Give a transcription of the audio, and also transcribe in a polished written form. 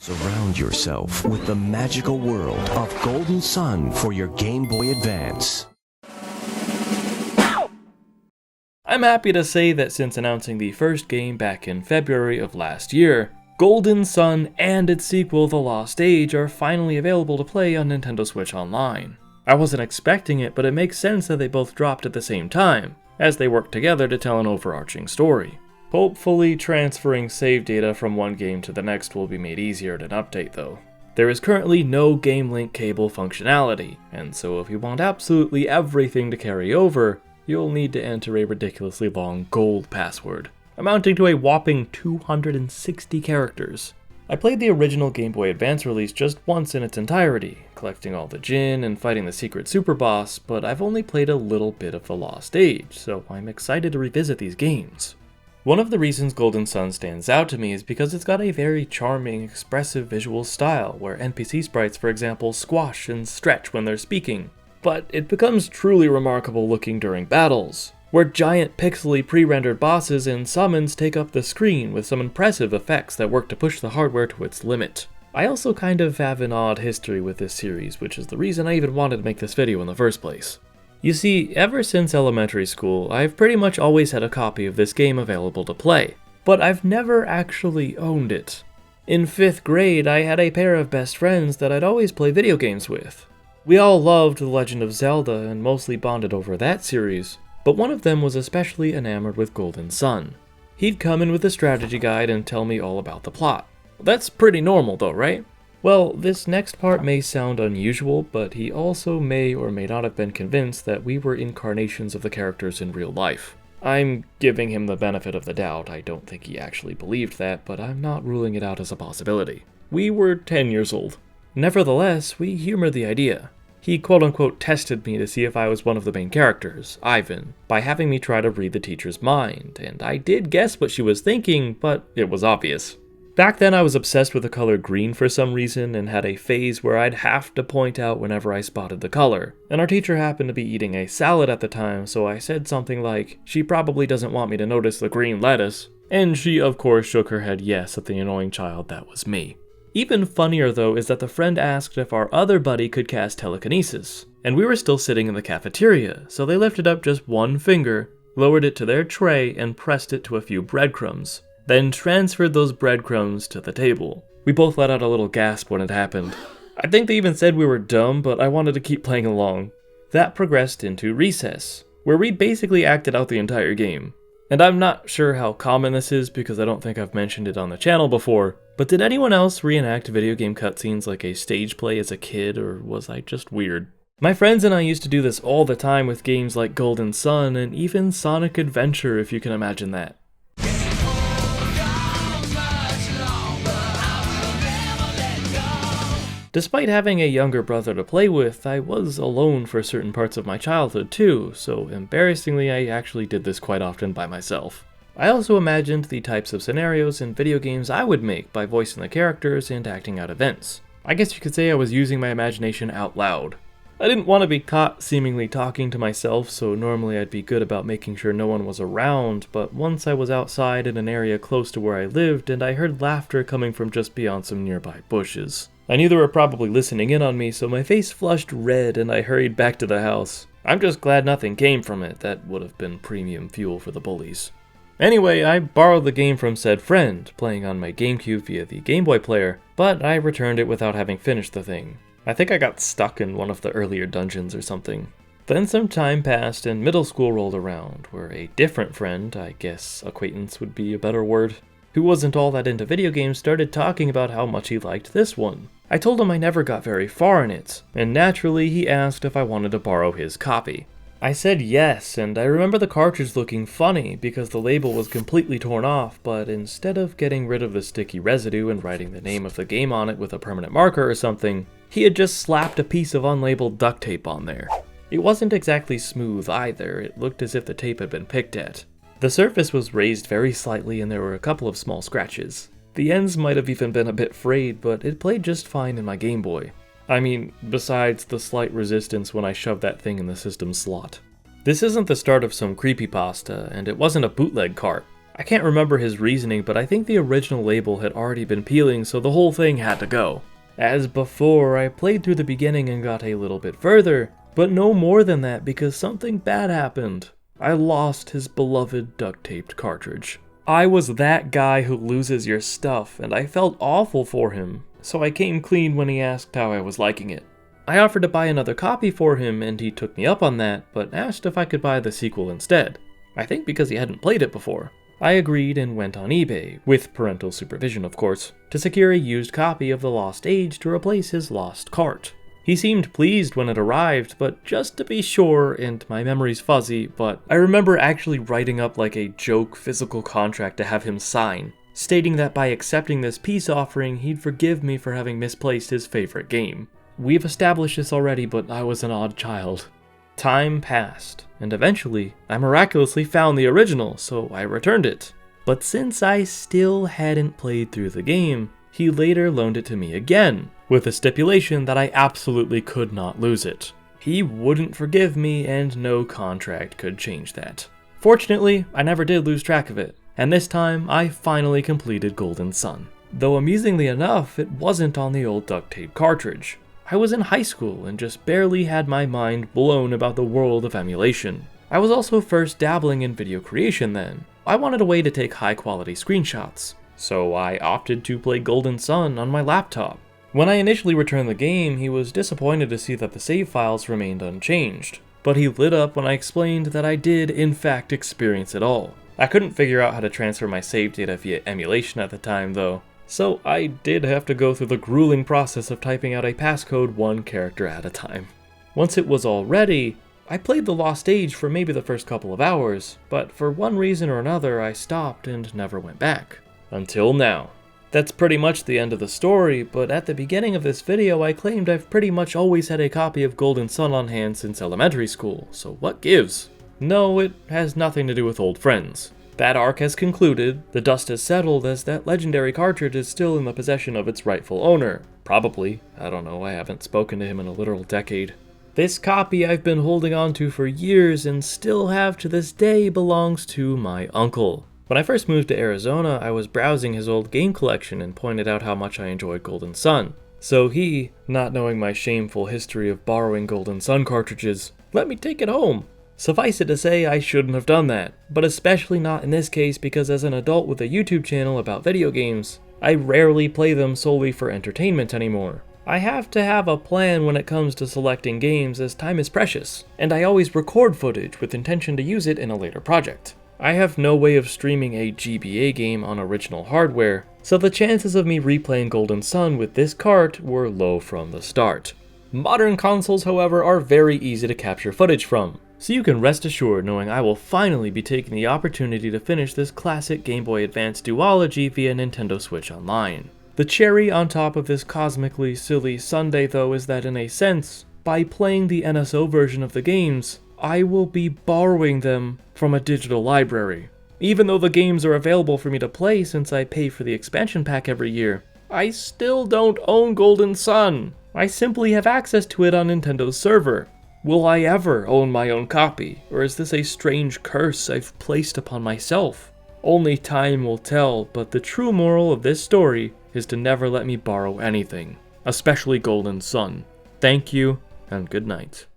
Surround yourself with the magical world of Golden Sun for your Game Boy Advance. I'm happy to say that since announcing the first game back in February of last year, Golden Sun and its sequel, The Lost Age, are finally available to play on Nintendo Switch Online. I wasn't expecting it, but it makes sense that they both dropped at the same time, as they work together to tell an overarching story. Hopefully, transferring save data from one game to the next will be made easier in an update though. There is currently no Game Link cable functionality, and so if you want absolutely everything to carry over, you'll need to enter a ridiculously long gold password, amounting to a whopping 260 characters. I played the original Game Boy Advance release just once in its entirety, collecting all the Djinn and fighting the secret super boss, but I've only played a little bit of The Lost Age, so I'm excited to revisit these games. One of the reasons Golden Sun stands out to me is because it's got a very charming, expressive visual style, where NPC sprites, for example, squash and stretch when they're speaking. But it becomes truly remarkable looking during battles, where giant pixely pre-rendered bosses and summons take up the screen with some impressive effects that work to push the hardware to its limit. I also kind of have an odd history with this series, which is the reason I even wanted to make this video in the first place. You see, ever since elementary school, I've pretty much always had a copy of this game available to play, but I've never actually owned it. In 5th grade, I had a pair of best friends that I'd always play video games with. We all loved The Legend of Zelda and mostly bonded over that series, but one of them was especially enamored with Golden Sun. He'd come in with a strategy guide and tell me all about the plot. That's pretty normal though, right? Well, this next part may sound unusual, but he also may or may not have been convinced that we were incarnations of the characters in real life. I'm giving him the benefit of the doubt. I don't think he actually believed that, but I'm not ruling it out as a possibility. We were 10 years old. Nevertheless, we humored the idea. He quote-unquote tested me to see if I was one of the main characters, Ivan, by having me try to read the teacher's mind, and I did guess what she was thinking, but it was obvious. Back then I was obsessed with the color green for some reason and had a phase where I'd have to point out whenever I spotted the color, and our teacher happened to be eating a salad at the time, so I said something like, "She probably doesn't want me to notice the green lettuce," and she of course shook her head yes at the annoying child that was me. Even funnier though is that the friend asked if our other buddy could cast telekinesis, and we were still sitting in the cafeteria, so they lifted up just one finger, lowered it to their tray, and pressed it to a few breadcrumbs. Then transferred those breadcrumbs to the table. We both let out a little gasp when it happened. I think they even said we were dumb, but I wanted to keep playing along. That progressed into recess, where we basically acted out the entire game. And I'm not sure how common this is because I don't think I've mentioned it on the channel before, but did anyone else reenact video game cutscenes like a stage play as a kid, or was I just weird? My friends and I used to do this all the time with games like Golden Sun and even Sonic Adventure, if you can imagine that. Despite having a younger brother to play with, I was alone for certain parts of my childhood too, so embarrassingly I actually did this quite often by myself. I also imagined the types of scenarios in video games I would make by voicing the characters and acting out events. I guess you could say I was using my imagination out loud. I didn't want to be caught seemingly talking to myself, so normally I'd be good about making sure no one was around, but once I was outside in an area close to where I lived and I heard laughter coming from just beyond some nearby bushes. I knew they were probably listening in on me, so my face flushed red and I hurried back to the house. I'm just glad nothing came from it. That would have been premium fuel for the bullies. Anyway, I borrowed the game from said friend, playing on my GameCube via the Game Boy player, but I returned it without having finished the thing. I think I got stuck in one of the earlier dungeons or something. Then some time passed and middle school rolled around, where a different friend, I guess acquaintance would be a better word, who wasn't all that into video games, started talking about how much he liked this one. I told him I never got very far in it, and naturally he asked if I wanted to borrow his copy. I said yes, and I remember the cartridge looking funny because the label was completely torn off, but instead of getting rid of the sticky residue and writing the name of the game on it with a permanent marker or something, he had just slapped a piece of unlabeled duct tape on there. It wasn't exactly smooth either, it looked as if the tape had been picked at. The surface was raised very slightly and there were a couple of small scratches. The ends might have even been a bit frayed, but it played just fine in my Game Boy. I mean, besides the slight resistance when I shoved that thing in the system slot. This isn't the start of some creepypasta, and it wasn't a bootleg cart. I can't remember his reasoning, but I think the original label had already been peeling, so the whole thing had to go. As before, I played through the beginning and got a little bit further, but no more than that because something bad happened. I lost his beloved duct-taped cartridge. I was that guy who loses your stuff, and I felt awful for him, so I came clean when he asked how I was liking it. I offered to buy another copy for him, and he took me up on that, but asked if I could buy the sequel instead. I think because he hadn't played it before. I agreed and went on eBay, with parental supervision of course, to secure a used copy of The Lost Age to replace his lost cart. He seemed pleased when it arrived, but just to be sure, and my memory's fuzzy, but I remember actually writing up like a joke physical contract to have him sign, stating that by accepting this peace offering, he'd forgive me for having misplaced his favorite game. We've established this already, but I was an odd child. Time passed, and eventually, I miraculously found the original, so I returned it. But since I still hadn't played through the game, he later loaned it to me again, with a stipulation that I absolutely could not lose it. He wouldn't forgive me, and no contract could change that. Fortunately, I never did lose track of it, and this time I finally completed Golden Sun. Though amusingly enough, it wasn't on the old duct tape cartridge. I was in high school and just barely had my mind blown about the world of emulation. I was also first dabbling in video creation then. I wanted a way to take high quality screenshots, so I opted to play Golden Sun on my laptop. When I initially returned the game, he was disappointed to see that the save files remained unchanged, but he lit up when I explained that I did in fact experience it all. I couldn't figure out how to transfer my save data via emulation at the time though, so I did have to go through the grueling process of typing out a passcode one character at a time. Once it was all ready, I played The Lost Age for maybe the first couple of hours, but for one reason or another I stopped and never went back. Until now. That's pretty much the end of the story, but at the beginning of this video I claimed I've pretty much always had a copy of Golden Sun on hand since elementary school, so what gives? No, it has nothing to do with old friends. That arc has concluded, the dust has settled as that legendary cartridge is still in the possession of its rightful owner. Probably. I don't know, I haven't spoken to him in a literal decade. This copy I've been holding on to for years and still have to this day belongs to my uncle. When I first moved to Arizona, I was browsing his old game collection and pointed out how much I enjoyed Golden Sun. So he, not knowing my shameful history of borrowing Golden Sun cartridges, let me take it home. Suffice it to say, I shouldn't have done that, but especially not in this case because as an adult with a YouTube channel about video games, I rarely play them solely for entertainment anymore. I have to have a plan when it comes to selecting games as time is precious, and I always record footage with intention to use it in a later project. I have no way of streaming a GBA game on original hardware, so the chances of me replaying Golden Sun with this cart were low from the start. Modern consoles, however, are very easy to capture footage from. So you can rest assured knowing I will finally be taking the opportunity to finish this classic Game Boy Advance duology via Nintendo Switch Online. The cherry on top of this cosmically silly sundae though is that in a sense, by playing the NSO version of the games, I will be borrowing them from a digital library. Even though the games are available for me to play since I pay for the expansion pack every year, I still don't own Golden Sun. I simply have access to it on Nintendo's server. Will I ever own my own copy, or is this a strange curse I've placed upon myself? Only time will tell, but the true moral of this story is to never let me borrow anything, especially Golden Sun. Thank you, and good night.